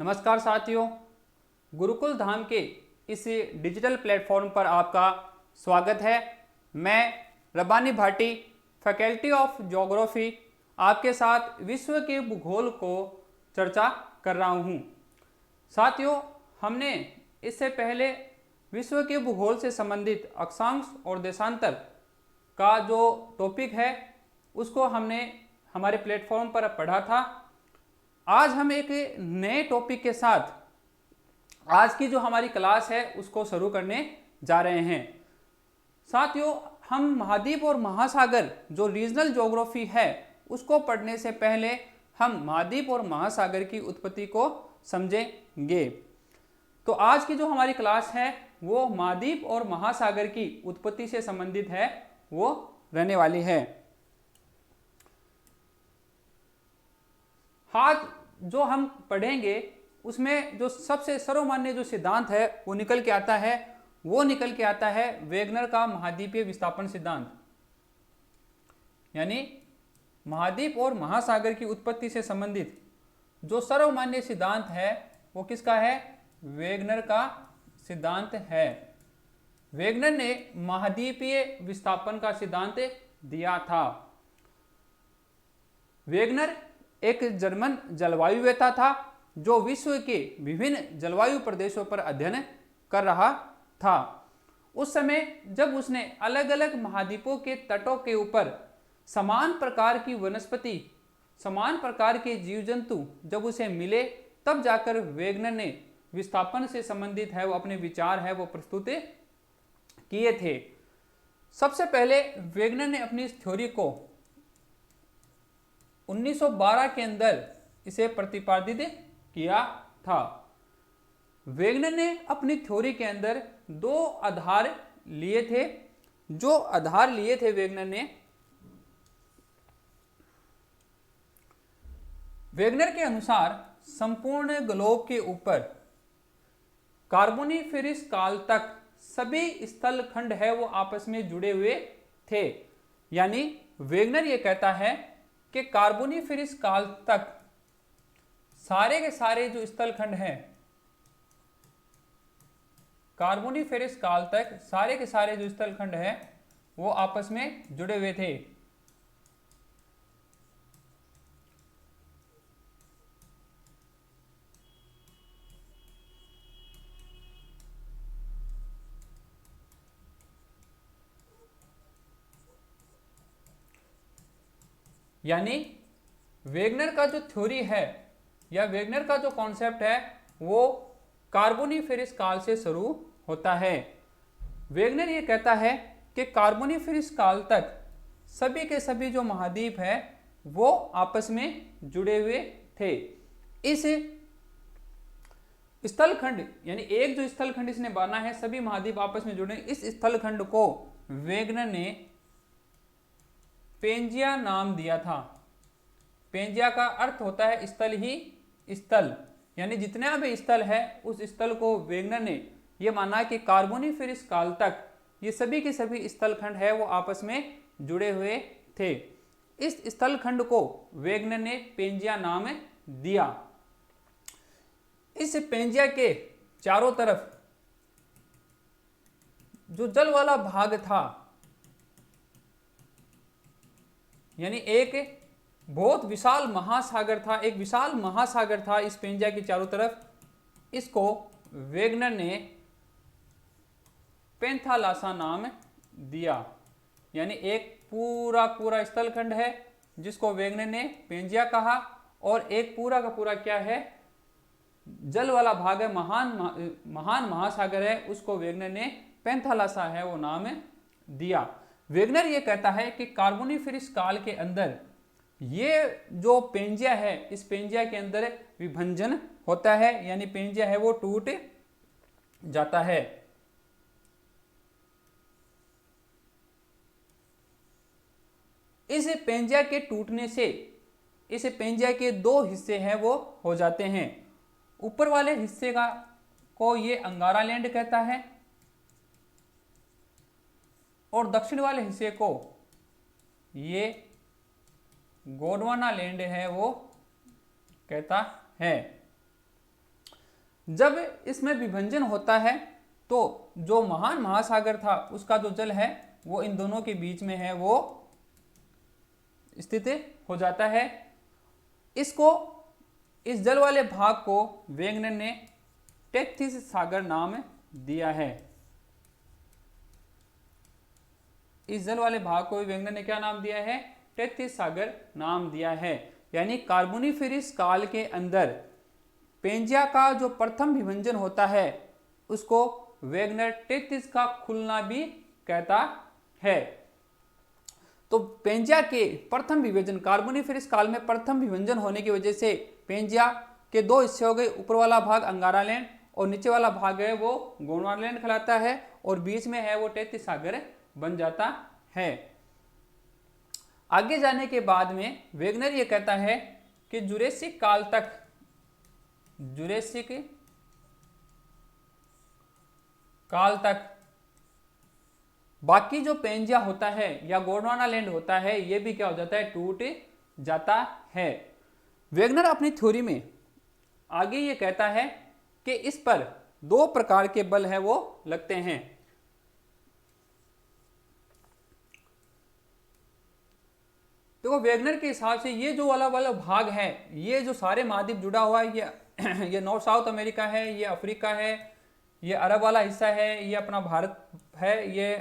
नमस्कार साथियों, गुरुकुल धाम के इस डिजिटल प्लेटफॉर्म पर आपका स्वागत है। मैं Rabbani Bhati, faculty of geography, आपके साथ विश्व के भूगोल को चर्चा कर रहा हूँ। साथियों, हमने इससे पहले विश्व के भूगोल से संबंधित अक्षांश और देशांतर का जो टॉपिक है उसको हमने हमारे प्लेटफॉर्म पर पढ़ा था। आज हम एक नए टॉपिक के साथ आज की जो हमारी क्लास है उसको शुरू करने जा रहे हैं। साथियों, हम महाद्वीप और महासागर जो रीजनल ज्योग्राफी है उसको पढ़ने से पहले हम महाद्वीप और महासागर की उत्पत्ति को समझेंगे। तो आज की जो हमारी क्लास है वो महाद्वीप और महासागर की उत्पत्ति से संबंधित है, वो रहने वाली है। आज जो हम पढ़ेंगे उसमें जो सबसे सर्वमान्य जो सिद्धांत है वो निकल के आता है वेगनर का महाद्वीपीय विस्थापन सिद्धांत। यानी महाद्वीप और महासागर की उत्पत्ति से संबंधित जो सर्वमान्य सिद्धांत है वो किसका है? वेगनर का सिद्धांत है। वेगनर ने महाद्वीपीय विस्थापन का सिद्धांत दिया था। वेगनर एक जर्मन जलवायुवेत्ता था जो विश्व के विभिन्न जलवायु प्रदेशों पर अध्ययन कर रहा था। उस समय जब उसने अलग अलग महाद्वीपों के तटों के ऊपर समान प्रकार की वनस्पति, समान प्रकार के जीव जंतु जब उसे मिले, तब जाकर वेगनर ने विस्थापन से संबंधित है वो अपने विचार है वो प्रस्तुत किए थे। सबसे पहले वेगनर ने अपनी इस थ्योरी को 1912 के अंदर इसे प्रतिपादित किया था। वेगनर ने अपनी थ्योरी के अंदर दो आधार लिए थे। जो आधार लिए थे वेगनर के अनुसार संपूर्ण ग्लोब के ऊपर कार्बोनिफेरस काल तक सभी स्थल खंड है वो आपस में जुड़े हुए थे। यानी वेगनर ये कहता है कि कार्बोनिफेरस काल तक सारे के सारे जो स्थल खंड हैं, कार्बोनिफेरस काल तक सारे के सारे जो स्थल खंड हैं वो आपस में जुड़े हुए थे। यानी वेगनर का जो थ्योरी है या वेगनर का जो कॉन्सेप्ट है वो कार्बोनिफेरस काल से शुरू होता है। वेगनर ये कहता है कि कार्बोनिफेरस काल तक सभी के सभी जो महाद्वीप है वो आपस में जुड़े हुए थे। इस स्थलखंड यानी एक जो स्थलखंड इसने बना है, सभी महाद्वीप आपस में जुड़े, इस स्थलखंड को वेगनर ने पेंजिया नाम दिया था। पेंजिया का अर्थ होता है स्थल ही स्थल, यानी जितने भी स्थल है उस स्थल को वेगनर ने यह माना कि कार्बोनिफेरस काल तक ये सभी के सभी स्थलखंड है वो आपस में जुड़े हुए थे। इस स्थलखंड को वेगनर ने पेंजिया नाम दिया। इस पेंजिया के चारों तरफ जो जल वाला भाग था, यानी एक बहुत विशाल महासागर था, एक विशाल महासागर था इस पेंजिया के चारों तरफ, इसको वेगनर ने पेंथालासा नाम दिया। यानी एक पूरा पूरा स्थलखंड है जिसको वेगनर ने पेंजिया कहा, और एक पूरा का पूरा क्या है? जल वाला भाग है, महान महासागर है, उसको वेगनर ने पेंथालासा है वो नाम दिया। वेगनर ये कहता है कि कार्बोनिफेरस काल के अंदर ये जो पेंजिया है, इस पेंजिया के अंदर विभंजन होता है, यानी पेंजिया है वो टूट जाता है। इस पेंजिया के टूटने से इस पेंजिया के दो हिस्से हैं वो हो जाते हैं। ऊपर वाले हिस्से को ये अंगारा लैंड कहता है, और दक्षिण वाले हिस्से को ये गोंडवाना लैंड है वो कहता है। जब इसमें विभंजन होता है तो जो महान महासागर था उसका जो जल है वो इन दोनों के बीच में है वो स्थित हो जाता है। इस जल वाले भाग को वेगनर ने टेथिस सागर नाम दिया है। इस जल वाले भाग को वेगनर ने क्या नाम दिया है? टेथिस सागर नाम दिया है। यानी कार्बोनिफेरस काल के अंदर पेंजिया का जो प्रथम विभंजन होता है उसको वेगनर टेथिस का खुलना भी कहता है। तो पेंजिया के प्रथम विभाजन, कार्बोनिफेरस काल में प्रथम विभंजन होने की वजह से पेंजिया के दो हिस्से हो गए। ऊपर वाला भाग अंगारा लैंड और नीचे वाला भाग है वो गोंडवाना लैंड कहलाता है और बीच में है वो टेथिस सागर बन जाता है। आगे जाने के बाद में वेगनर ये कहता है कि जुरेसिक काल तक, जुरेसिक काल तक बाकी जो पेंजिया होता है या गोंडवाना लैंड होता है ये भी क्या हो जाता है? टूट जाता है। वेगनर अपनी थ्योरी में आगे ये कहता है कि इस पर दो प्रकार के बल है वो लगते हैं। देखो वेगनर के हिसाब से ये जो वाला वाला भाग है, ये जो सारे महाद्वीप जुड़ा हुआ है, ये नॉर्थ साउथ अमेरिका है, ये अफ्रीका है, ये अरब वाला हिस्सा है, ये अपना भारत है, ये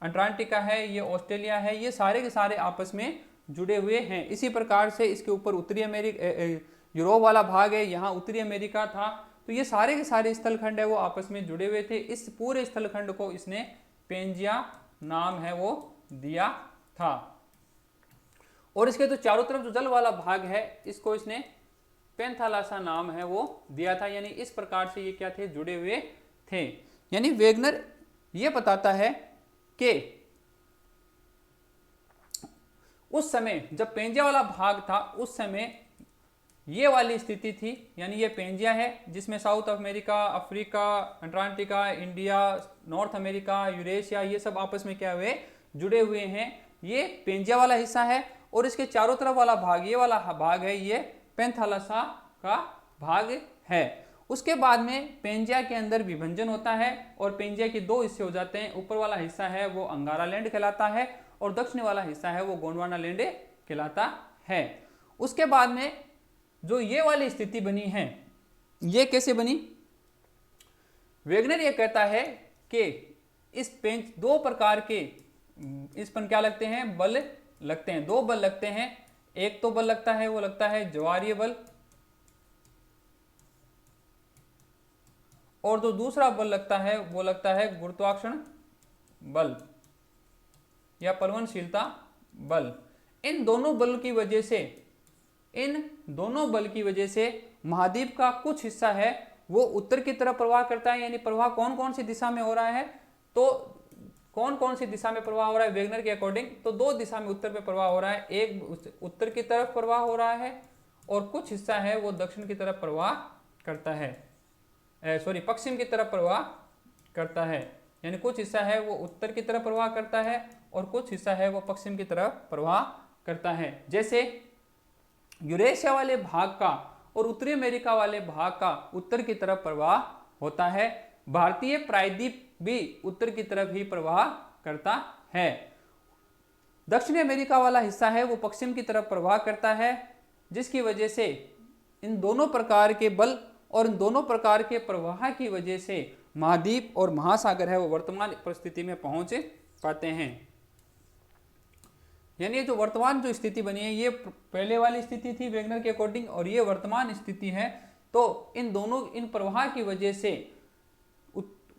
अंटार्कटिका है, ये ऑस्ट्रेलिया है, ये सारे के सारे आपस में जुड़े हुए हैं। इसी प्रकार से इसके ऊपर उत्तरी अमेरिका, यूरोप वाला भाग है, यहाँ उत्तरी अमेरिका था। तो ये सारे के सारे स्थलखंड है वो आपस में जुड़े हुए थे। इस पूरे स्थलखंड को इसने पेंजिया नाम है वो दिया था। और इसके तो चारों तरफ जो जल वाला भाग है इसको इसने पेंथालासा नाम है वो दिया था। यानी इस प्रकार से ये क्या थे? जुड़े हुए थे। यानी वेगनर ये बताता है कि उस समय जब पेंजिया वाला भाग था उस समय ये वाली स्थिति थी। यानी ये पेंजिया है जिसमें south America, Africa, Antarctica, India, north America, Eurasia ये सब आपस में क्या हुए? जुड़े हुए हैं। ये पेंजिया वाला हिस्सा है और इसके चारों तरफ वाला भाग, ये वाला भाग है, ये पेंथालासा का भाग है। उसके बाद में पेंजिया के अंदर विभंजन होता है और पेंजिया के दो हिस्से हो जाते हैं। ऊपर वाला हिस्सा है वो अंगारा लैंड कहलाता है और दक्षिण वाला हिस्सा है वो गोंडवाना लैंड कहलाता है। उसके बाद में जो ये वाली स्थिति बनी है, ये कैसे बनी? वेगनर ये कहता है कि इस पेंच दो प्रकार के इस पर क्या लगते हैं? बल लगते हैं। दो बल लगते हैं। एक तो बल लगता है वो लगता है ज्वारीय बल और जो दूसरा बल लगता है वो लगता है गुरुत्वाकर्षण बल या परिवहनशीलता बल। इन दोनों बल की वजह से महाद्वीप का कुछ हिस्सा है वो उत्तर की तरफ प्रवाह करता है। यानी प्रवाह कौन कौन सी दिशा में हो रहा है? तो कौन कौन सी दिशा में प्रवाह हो रहा है वेगनर के अकॉर्डिंग? तो दो दिशा में उत्तर में प्रवाह हो रहा है। एक उत्तर की तरफ प्रवाह हो रहा है और कुछ हिस्सा है वो दक्षिण की तरफ प्रवाह करता है, पश्चिम की तरफ प्रवाह करता है। यानी कुछ हिस्सा है वो उत्तर की तरफ प्रवाह करता है और कुछ हिस्सा है वो पश्चिम की तरफ प्रवाह करता है। जैसे यूरेशिया वाले भाग का और उत्तरी अमेरिका वाले भाग का उत्तर की तरफ प्रवाह होता है। भारतीय प्रायद्वीप भी उत्तर की तरफ ही प्रवाह करता है। दक्षिणी अमेरिका वाला हिस्सा है वो पश्चिम की तरफ प्रवाह करता है, जिसकी वजह से इन दोनों प्रकार के बल और इन दोनों प्रकार के प्रवाह की वजह से महाद्वीप और महासागर है वो वर्तमान परिस्थिति में पहुंच पाते हैं। यानी जो वर्तमान जो स्थिति बनी है ये पहले वाली स्थिति थी वेगनर के अकॉर्डिंग और ये वर्तमान स्थिति है। तो इन प्रवाह की वजह से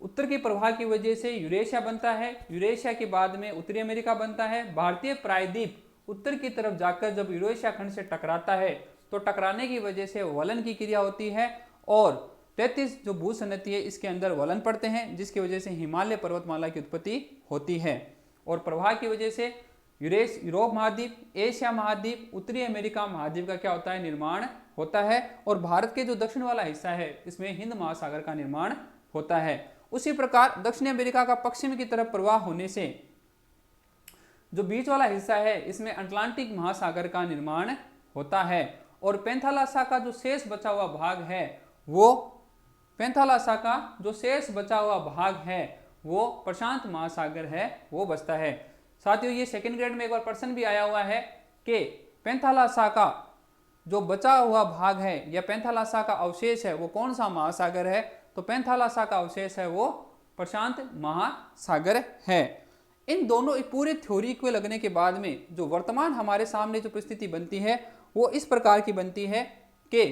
उत्तर की प्रवाह की वजह से यूरेशिया बनता है। यूरेशिया के बाद में उत्तरी अमेरिका बनता है। भारतीय प्रायद्वीप उत्तर की तरफ जाकर जब यूरेशिया खंड से टकराता है तो टकराने की वजह से वलन की क्रिया होती है और 33 जो भूसन्नति है इसके अंदर वलन पड़ते हैं, जिसकी वजह से हिमालय पर्वतमाला की उत्पत्ति होती है। और प्रवाह की वजह से यूरोप महाद्वीप, एशिया महाद्वीप, उत्तरी अमेरिका महाद्वीप का क्या होता है? निर्माण होता है। और भारत के जो दक्षिण वाला हिस्सा है इसमें हिंद महासागर का निर्माण होता है। उसी प्रकार दक्षिण अमेरिका का पश्चिम की तरफ प्रवाह होने से जो बीच वाला हिस्सा है इसमें अटलांटिक महासागर का निर्माण होता है। और पेंथालासा का जो शेष बचा हुआ भाग है वो पैंथालासा का जो शेष बचा हुआ भाग है वो प्रशांत महासागर है, वो बचता है। साथियों, ये सेकेंड ग्रेड में एक बार प्रश्न भी आया हुआ है कि पैंथालासा का जो बचा हुआ भाग है या पैंथालासा का अवशेष है वो कौन सा महासागर है, तो पैंथालासा का अवशेष है वो प्रशांत महासागर है। इन दोनों पूरे थ्योरी को लगने के बाद में जो वर्तमान हमारे सामने जो परिस्थिति बनती है वो इस प्रकार की बनती है कि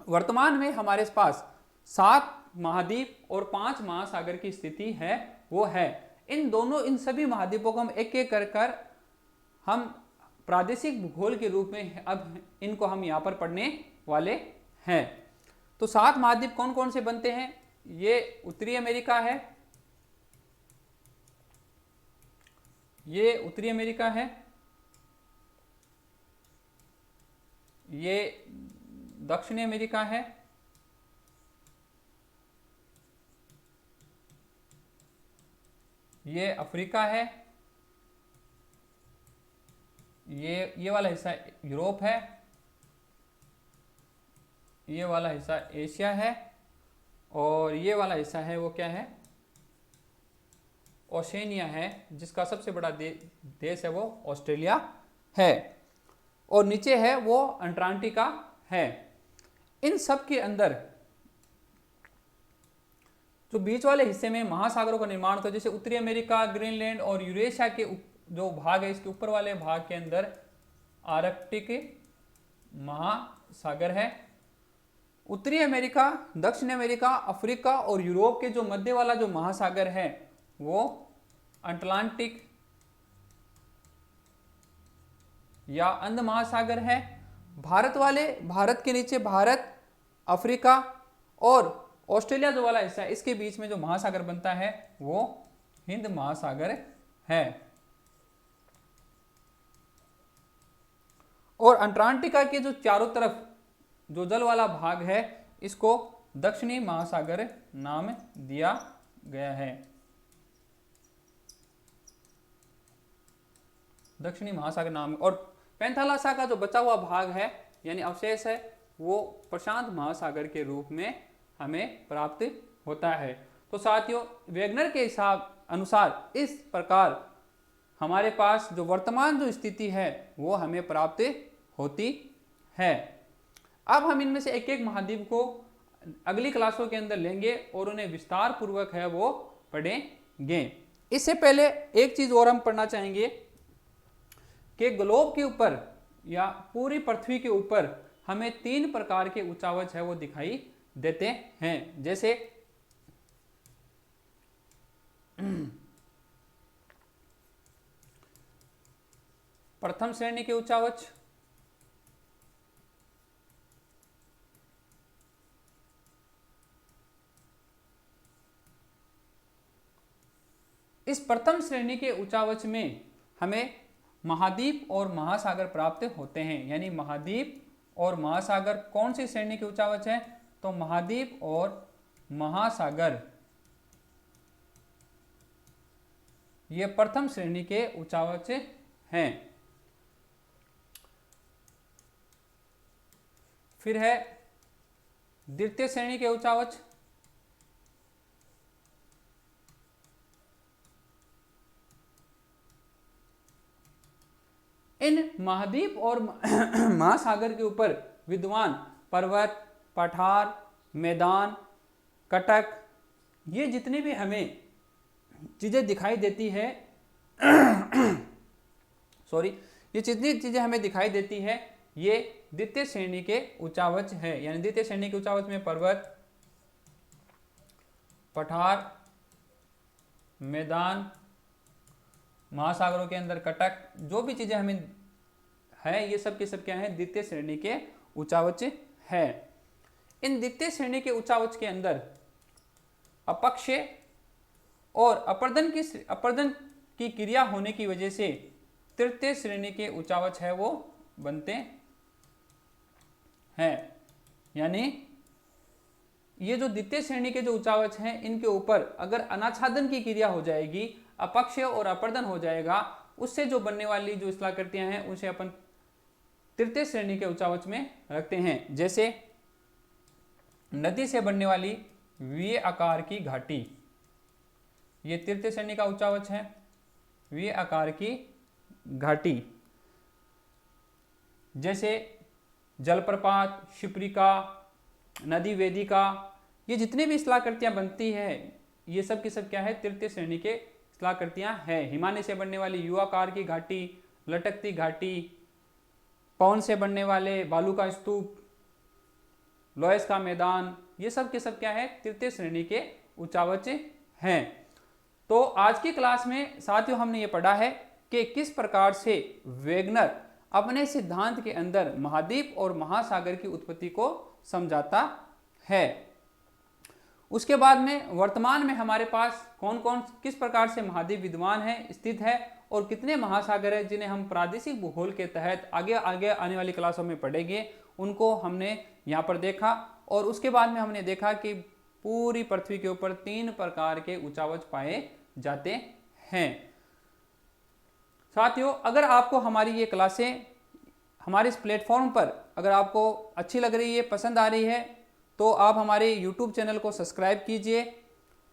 वर्तमान में हमारे पास 7 महाद्वीप और 5 महासागर की स्थिति है वो है। इन सभी महाद्वीपों को हम एक एक कर हम प्रादेशिक भूगोल के रूप में अब इनको हम यहाँ पर पढ़ने वाले हैं। तो 7 महाद्वीप कौन कौन से बनते हैं? ये उत्तरी अमेरिका है, ये उत्तरी अमेरिका है, ये दक्षिणी अमेरिका है, ये अफ्रीका है, ये वाला हिस्सा यूरोप है, ये वाला हिस्सा एशिया है, और ये वाला हिस्सा है वो क्या है? ओशेनिया है, जिसका सबसे बड़ा देश है वो ऑस्ट्रेलिया है, और नीचे है वो अंटार्कटिका है। इन सब के अंदर जो बीच वाले हिस्से में महासागरों का निर्माण होता है, जैसे उत्तरी अमेरिका, ग्रीनलैंड और यूरेशिया के जो भाग है, इसके ऊपर वाले भाग के अंदर आर्कटिक महासागर है। उत्तरी अमेरिका, दक्षिण अमेरिका, अफ्रीका और यूरोप के जो मध्य वाला जो महासागर है वो अटलांटिक या अंध महासागर है। भारत के नीचे भारत, अफ्रीका और ऑस्ट्रेलिया जो वाला हिस्सा है, इसके बीच में जो महासागर बनता है वो हिंद महासागर है। और अंटार्कटिका के जो चारों तरफ जो जल वाला भाग है इसको दक्षिणी महासागर नाम दिया गया है। दक्षिणी महासागर नाम। और पैंथालासा का जो बचा हुआ भाग है यानी अवशेष है वो प्रशांत महासागर के रूप में हमें प्राप्त होता है। तो साथियों, वेगनर के हिसाब अनुसार इस प्रकार हमारे पास जो वर्तमान जो स्थिति है वो हमें प्राप्त होती है। अब हम इनमें से एक एक महाद्वीप को अगली क्लासों के अंदर लेंगे और उन्हें विस्तार पूर्वक है वो पढ़ेंगे। इससे पहले एक चीज और हम पढ़ना चाहेंगे कि ग्लोब के ऊपर या पूरी पृथ्वी के ऊपर हमें 3 प्रकार के उच्चावच है वो दिखाई देते हैं। जैसे प्रथम श्रेणी के उच्चावच, इस प्रथम श्रेणी के उच्चावच में हमें महाद्वीप और महासागर प्राप्त होते हैं। यानी महाद्वीप और महासागर कौन सी श्रेणी के उच्चावच है? तो महाद्वीप और महासागर ये प्रथम श्रेणी के उच्चावच हैं। फिर है द्वितीय श्रेणी के उच्चावच, इन महाद्वीप और महासागर के ऊपर विद्वान पर्वत, पठार, मैदान, कटक, ये जितनी भी हमें चीजें दिखाई देती है ये जितनी चीजें हमें दिखाई देती है ये द्वितीय श्रेणी के उच्चावच है। यानी द्वितीय श्रेणी के उच्चावच में पर्वत, पठार, मैदान, महासागरों के अंदर कटक, जो भी चीजें हमें है ये सब के सब क्या है? द्वितीय श्रेणी के उच्चावच है। इन द्वितीय श्रेणी के उच्चावच के अंदर अपक्षय और अपर्दन की क्रिया होने की वजह से तृतीय श्रेणी के उच्चावच है वो बनते हैं। यानी ये जो द्वितीय श्रेणी के जो उच्चावच हैं इनके ऊपर अगर अनाच्छादन की क्रिया हो जाएगी, अपक्षय और अपर्दन हो जाएगा, उससे जो बनने वाली जो स्थलाकृतियां हैं उसे अपन तृतीय श्रेणी के उच्चावच में रखते हैं। जैसे नदी से बनने वाली वी आकार की घाटी, ये तृतीय श्रेणी का उच्चावच है, वी आकार की घाटी, जैसे जलप्रपात, शिप्रिका, नदी वेदिका, ये जितने भी स्थलाकृतियां बनती है ये सब की सब क्या है, तृतीय श्रेणी के स्थलाकृतियां हैं। हिमालय से बनने वाली यू आकार की घाटी, लटकती घाटी, पवन से बनने वाले बालू का स्तूप, लोयस का मैदान, ये सब के सब क्या है, तृतीय श्रेणी के उच्चावच हैं। तो आज की क्लास में साथियों हमने ये पढ़ा है कि किस प्रकार से वेगनर अपने सिद्धांत के अंदर महाद्वीप और महासागर की उत्पत्ति को समझाता है। उसके बाद में वर्तमान में हमारे पास कौन कौन किस प्रकार से महाद्वीप विद्यमान है, स्थित है, और कितने महासागर है जिन्हें हम प्रादेशिक भूगोल के तहत आगे आगे आने वाली क्लासों में पढ़ेंगे, उनको हमने यहाँ पर देखा। और उसके बाद में हमने देखा कि पूरी पृथ्वी के ऊपर 3 प्रकार के उच्चावच पाए जाते हैं। साथियों, अगर आपको हमारी ये क्लासें हमारे इस प्लेटफॉर्म पर अगर आपको अच्छी लग रही है, पसंद आ रही है, तो आप हमारे YouTube चैनल को सब्सक्राइब कीजिए,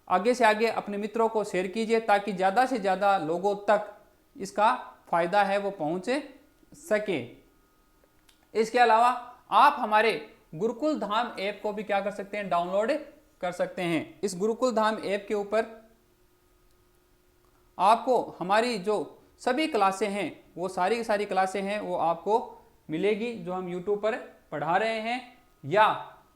आगे से आगे अपने मित्रों को शेयर कीजिए ताकि ज़्यादा से ज़्यादा लोगों तक इसका फ़ायदा है वो पहुँच सके। इसके अलावा आप हमारे गुरुकुल धाम ऐप को भी क्या कर सकते हैं, डाउनलोड कर सकते हैं। इस गुरुकुल धाम ऐप के ऊपर आपको हमारी जो सभी क्लासें हैं, वो सारी की सारी क्लासें हैं वो आपको मिलेगी, जो हम YouTube पर पढ़ा रहे हैं या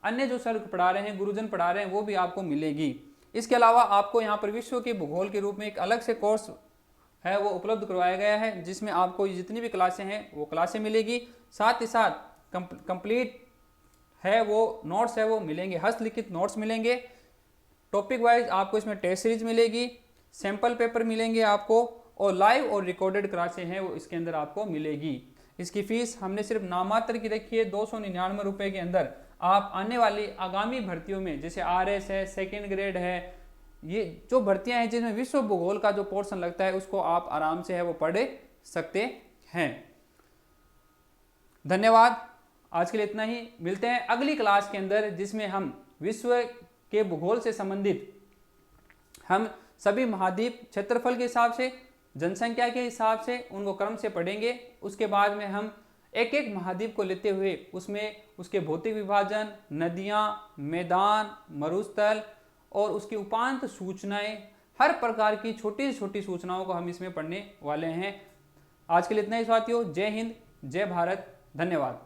अन्य जो सर पढ़ा रहे हैं, गुरुजन पढ़ा रहे हैं, वो भी आपको मिलेगी। इसके अलावा आपको यहाँ पर विश्व के भूगोल के रूप में एक अलग से कोर्स है वो उपलब्ध करवाया गया है, जिसमें आपको जितनी भी क्लासें हैं वो क्लासें मिलेगी। साथ ही साथ कंप्लीट है वो नोट्स है वो मिलेंगे, हस्तलिखित नोट्स मिलेंगे, टॉपिक वाइज आपको इसमें टेस्ट सीरीज मिलेगी, सैंपल पेपर मिलेंगे आपको, और लाइव और रिकॉर्डेड क्लासें हैं वो इसके अंदर आपको मिलेगी। इसकी फीस हमने सिर्फ नामात्र की रखी है, 299 रुपये के अंदर आप आने वाली आगामी भर्तियों में, जैसे RS है, सेकेंड ग्रेड है, ये जो भर्तियां हैं जिसमें विश्व भूगोल का जो पोर्शन लगता है उसको आप आराम से है वो पढ़ सकते हैं। धन्यवाद, आज के लिए इतना ही। मिलते हैं अगली क्लास के अंदर, जिसमें हम विश्व के भूगोल से संबंधित हम सभी महाद्वीप क्षेत्रफल के हिसाब से, जनसंख्या के हिसाब से उनको क्रम से पढ़ेंगे। उसके बाद में हम एक एक महाद्वीप को लेते हुए उसमें उसके भौतिक विभाजन, नदियाँ, मैदान, मरुस्थल और उसकी उपांत सूचनाएं, हर प्रकार की छोटी से छोटी सूचनाओं को हम इसमें पढ़ने वाले हैं। आज के लिए इतना ही साथियों। जय हिंद, जय भारत, धन्यवाद।